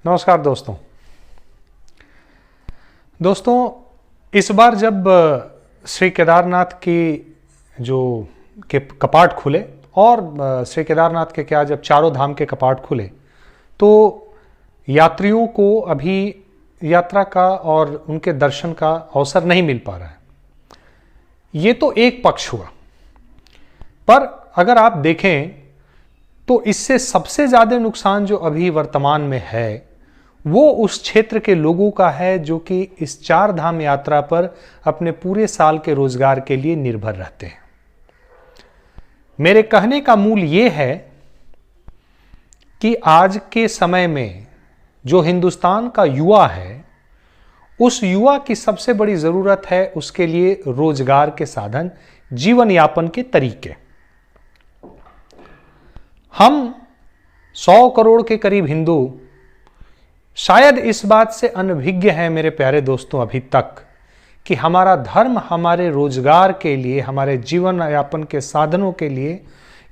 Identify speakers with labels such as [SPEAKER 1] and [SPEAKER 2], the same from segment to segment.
[SPEAKER 1] नमस्कार दोस्तों इस बार जब श्री केदारनाथ की के कपाट खुले और श्री केदारनाथ के जब चारों धाम के कपाट खुले तो यात्रियों को अभी यात्रा का और उनके दर्शन का अवसर नहीं मिल पा रहा है। ये तो एक पक्ष हुआ, पर अगर आप देखें तो इससे सबसे ज्यादा नुकसान जो अभी वर्तमान में है वो उस क्षेत्र के लोगों का है जो कि इस चार धाम यात्रा पर अपने पूरे साल के रोजगार के लिए निर्भर रहते हैं। मेरे कहने का मूल ये है कि आज के समय में जो हिंदुस्तान का युवा है, उस युवा की सबसे बड़ी जरूरत है उसके लिए रोजगार के साधन, जीवन यापन के तरीके। हम 100 करोड़ के करीब हिंदू शायद इस बात से अनभिज्ञ हैं मेरे प्यारे दोस्तों अभी तक कि हमारा धर्म हमारे रोजगार के लिए, हमारे जीवन यापन के साधनों के लिए,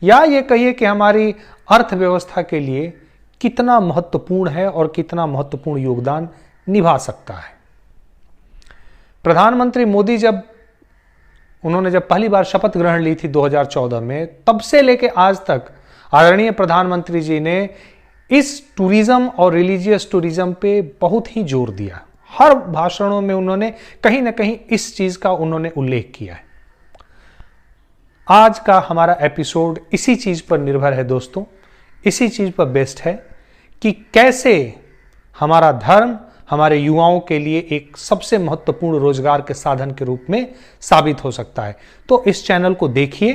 [SPEAKER 1] या ये कहिए कि हमारी अर्थव्यवस्था के लिए कितना महत्वपूर्ण है और कितना महत्वपूर्ण योगदान निभा सकता है। प्रधानमंत्री मोदी उन्होंने जब पहली बार शपथ ग्रहण ली थी 2014 में, तब से लेके आज तक आदरणीय प्रधानमंत्री जी ने इस टूरिज्म और रिलीजियस टूरिज्म पे बहुत ही जोर दिया। हर भाषणों में उन्होंने कहीं ना कहीं इस चीज का उन्होंने उल्लेख किया है। आज का हमारा एपिसोड इसी चीज पर निर्भर है दोस्तों, इसी चीज पर बेस्ड है कि कैसे हमारा धर्म हमारे युवाओं के लिए एक सबसे महत्वपूर्ण रोजगार के साधन के रूप में साबित हो सकता है। तो इस चैनल को देखिए,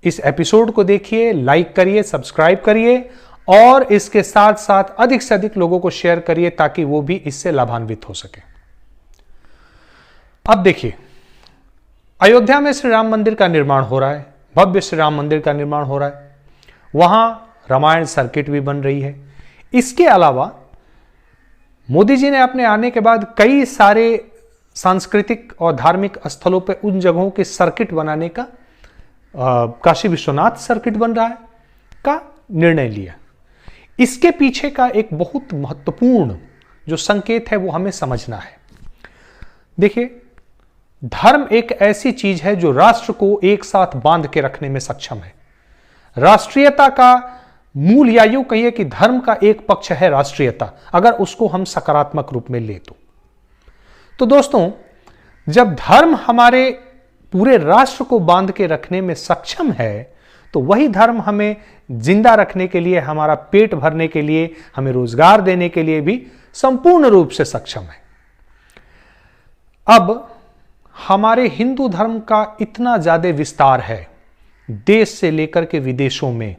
[SPEAKER 1] इस एपिसोड को देखिए, लाइक करिए, सब्सक्राइब करिए और इसके साथ साथ अधिक से अधिक लोगों को शेयर करिए ताकि वो भी इससे लाभान्वित हो सके। अब देखिए, अयोध्या में श्री राम मंदिर का निर्माण हो रहा है, भव्य श्री राम मंदिर का निर्माण हो रहा है। वहां रामायण सर्किट भी बन रही है। इसके अलावा मोदी जी ने अपने आने के बाद कई सारे सांस्कृतिक और धार्मिक स्थलों पर उन जगहों के सर्किट बनाने का, काशी विश्वनाथ सर्किट बन रहा है, का निर्णय लिया। इसके पीछे का एक बहुत महत्वपूर्ण जो संकेत है वो हमें समझना है। देखिए, धर्म एक ऐसी चीज है जो राष्ट्र को एक साथ बांध के रखने में सक्षम है। राष्ट्रीयता का मूल, या यूं कहिए कि धर्म का एक पक्ष है राष्ट्रीयता, अगर उसको हम सकारात्मक रूप में ले तो दोस्तों, जब धर्म हमारे पूरे राष्ट्र को बांध के रखने में सक्षम है तो वही धर्म हमें जिंदा रखने के लिए, हमारा पेट भरने के लिए, हमें रोजगार देने के लिए भी संपूर्ण रूप से सक्षम है। अब हमारे हिंदू धर्म का इतना ज्यादा विस्तार है देश से लेकर के विदेशों में।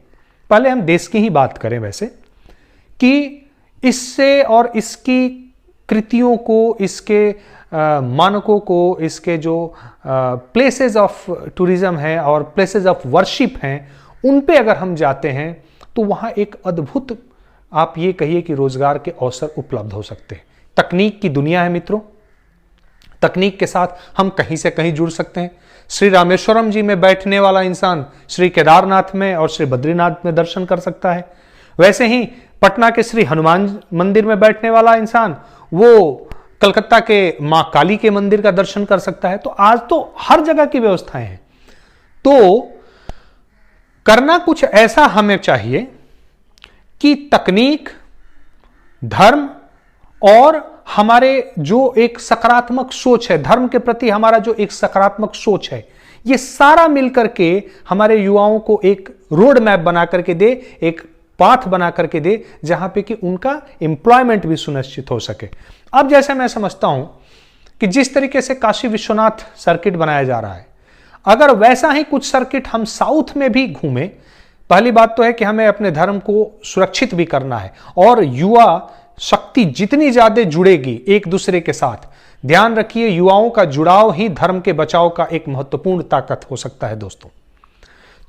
[SPEAKER 1] पहले हम देश की ही बात करें वैसे, कि इससे और इसकी कृतियों को, इसके मानकों को, इसके जो प्लेसेस ऑफ टूरिज्म है और प्लेसेस ऑफ वर्शिप हैं, उन पे अगर हम जाते हैं तो वहाँ एक अद्भुत, आप ये कहिए कि रोजगार के अवसर उपलब्ध हो सकते हैं। तकनीक की दुनिया है मित्रों, तकनीक के साथ हम कहीं से कहीं जुड़ सकते हैं। श्री रामेश्वरम जी में बैठने वाला इंसान श्री केदारनाथ में और श्री बद्रीनाथ में दर्शन कर सकता है। वैसे ही पटना के श्री हनुमान मंदिर में बैठने वाला इंसान वो कलकत्ता के मां काली के मंदिर का दर्शन कर सकता है। तो आज तो हर जगह की व्यवस्थाएं हैं। तो करना कुछ ऐसा हमें चाहिए कि तकनीक, धर्म और हमारे जो एक सकारात्मक सोच है, धर्म के प्रति हमारा जो एक सकारात्मक सोच है, ये सारा मिलकर के हमारे युवाओं को एक रोड मैप बना करके दे, एक पाथ बना करके दे, जहां पे कि उनका एम्प्लॉयमेंट भी सुनिश्चित हो सके। अब जैसे मैं समझता हूं कि जिस तरीके से काशी विश्वनाथ सर्किट बनाया जा रहा है, अगर वैसा ही कुछ सर्किट हम साउथ में भी घूमें, पहली बात तो है कि हमें अपने धर्म को सुरक्षित भी करना है और युवा शक्ति जितनी ज्यादा जुड़ेगी एक दूसरे के साथ, ध्यान रखिए युवाओं का जुड़ाव ही धर्म के बचाव का एक महत्वपूर्ण ताकत हो सकता है दोस्तों।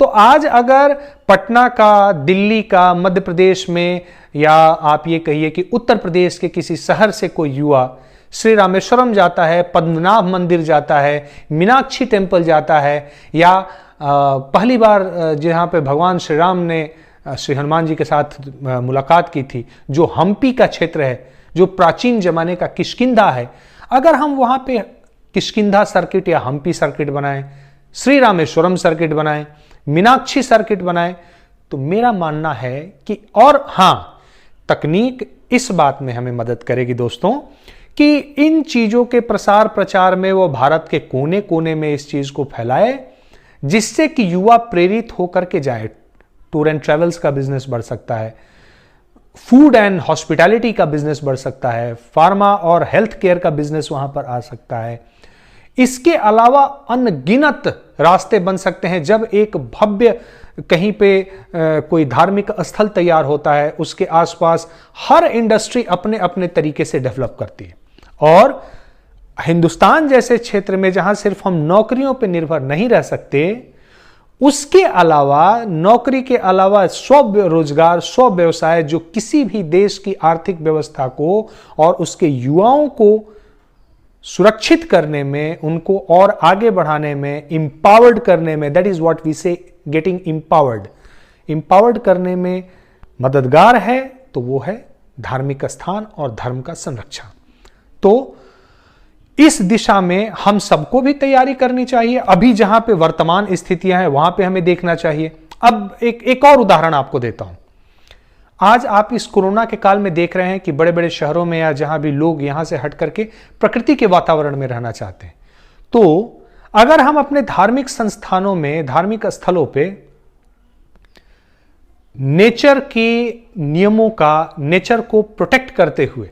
[SPEAKER 1] तो आज अगर पटना का, दिल्ली का, मध्य प्रदेश में, या आप ये कहिए कि उत्तर प्रदेश के किसी शहर से कोई युवा श्री रामेश्वरम जाता है, पद्मनाभ मंदिर जाता है, मीनाक्षी टेम्पल जाता है, या पहली बार जहाँ पे भगवान श्री राम ने श्री हनुमान जी के साथ मुलाकात की थी, जो हम्पी का क्षेत्र है, जो प्राचीन जमाने का किष्किंधा है, अगर हम वहां पे किष्किंधा सर्किट या हम्पी सर्किट बनाएं, श्री रामेश्वरम सर्किट बनाएं, मीनाक्षी सर्किट बनाएं, तो मेरा मानना है कि, और हां, तकनीक इस बात में हमें मदद करेगी दोस्तों कि इन चीजों के प्रसार प्रचार में वो भारत के कोने कोने में इस चीज को फैलाए, जिससे कि युवा प्रेरित होकर के जाए। टूर एंड ट्रेवल्स का बिजनेस बढ़ सकता है, फूड एंड हॉस्पिटैलिटी का बिजनेस बढ़ सकता है, फार्मा और हेल्थ केयर का बिजनेस वहां पर आ सकता है। इसके अलावा अनगिनत रास्ते बन सकते हैं। जब एक भव्य कहीं पे कोई धार्मिक स्थल तैयार होता है, उसके आसपास हर इंडस्ट्री अपने अपने तरीके से डेवलप करती है, और हिंदुस्तान जैसे क्षेत्र में जहां सिर्फ हम नौकरियों पर निर्भर नहीं रह सकते, उसके अलावा नौकरी के अलावा स्वरोजगार, स्व व्यवसाय, जो किसी भी देश की आर्थिक व्यवस्था को और उसके युवाओं को सुरक्षित करने में, उनको और आगे बढ़ाने में, इंपावर्ड करने में, दैट इज व्हाट वी से, गेटिंग इंपावर्ड करने में मददगार है, तो वो है धार्मिक स्थान और धर्म का संरक्षण। तो इस दिशा में हम सबको भी तैयारी करनी चाहिए। अभी जहां पे वर्तमान स्थितियां हैं वहां पे हमें देखना चाहिए। अब एक और उदाहरण आपको देता हूं। आज आप इस कोरोना के काल में देख रहे हैं कि बड़े बड़े शहरों में या जहां भी लोग यहां से हट करके प्रकृति के वातावरण में रहना चाहते हैं, तो अगर हम अपने धार्मिक संस्थानों में, धार्मिक स्थलों पे नेचर के नियमों का, नेचर को प्रोटेक्ट करते हुए,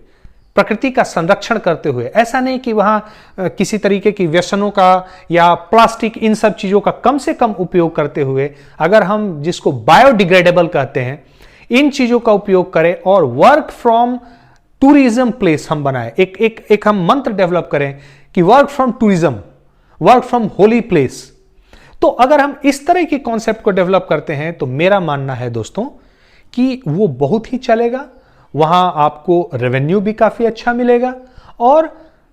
[SPEAKER 1] प्रकृति का संरक्षण करते हुए, ऐसा नहीं कि वहां किसी तरीके की व्यसनों का या प्लास्टिक, इन सब चीजों का कम से कम उपयोग करते हुए, अगर हम जिसको बायोडिग्रेडेबल कहते हैं, इन चीजों का उपयोग करें और वर्क फ्रॉम टूरिज्म प्लेस हम बनाएं। एक हम मंत्र डेवलप करें कि work from tourism, work from holy place. तो अगर हम इस तरह के कॉन्सेप्ट को डेवलप करते हैं, तो मेरा मानना है दोस्तों कि वो बहुत ही चलेगा। वहां आपको रेवेन्यू भी काफी अच्छा मिलेगा और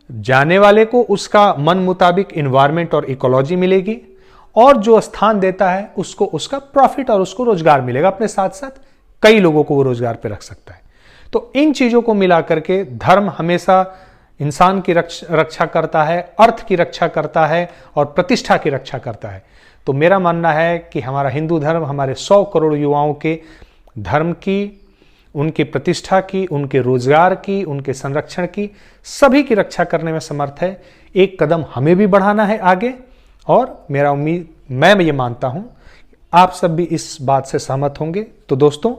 [SPEAKER 1] जाने वाले को उसका मन मुताबिक एनवायरमेंट और इकोलॉजी मिलेगी, और जो स्थान देता है उसको उसका प्रॉफिट और उसको रोजगार मिलेगा। अपने साथ साथ कई लोगों को वो रोजगार पे रख सकता है। तो इन चीजों को मिलाकर के धर्म हमेशा इंसान की रक्षा करता है, अर्थ की रक्षा करता है और प्रतिष्ठा की रक्षा करता है। तो मेरा मानना है कि हमारा हिंदू धर्म हमारे 100 करोड़ युवाओं के धर्म की, उनकी प्रतिष्ठा की, उनके रोजगार की, उनके संरक्षण की, सभी की रक्षा करने में समर्थ है। एक कदम हमें भी बढ़ाना है आगे, और मैं ये मानता हूं आप सब भी इस बात से सहमत होंगे। तो दोस्तों,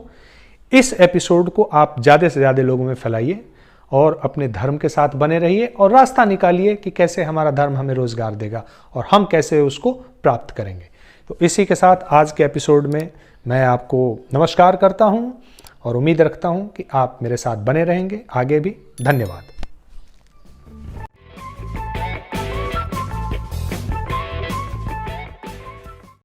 [SPEAKER 1] इस एपिसोड को आप ज़्यादा से ज़्यादा लोगों में फैलाइए और अपने धर्म के साथ बने रहिए और रास्ता निकालिए कि कैसे हमारा धर्म हमें रोजगार देगा और हम कैसे उसको प्राप्त करेंगे। तो इसी के साथ आज के एपिसोड में मैं आपको नमस्कार करता हूं और उम्मीद रखता हूं कि आप मेरे साथ बने रहेंगे आगे भी। धन्यवाद।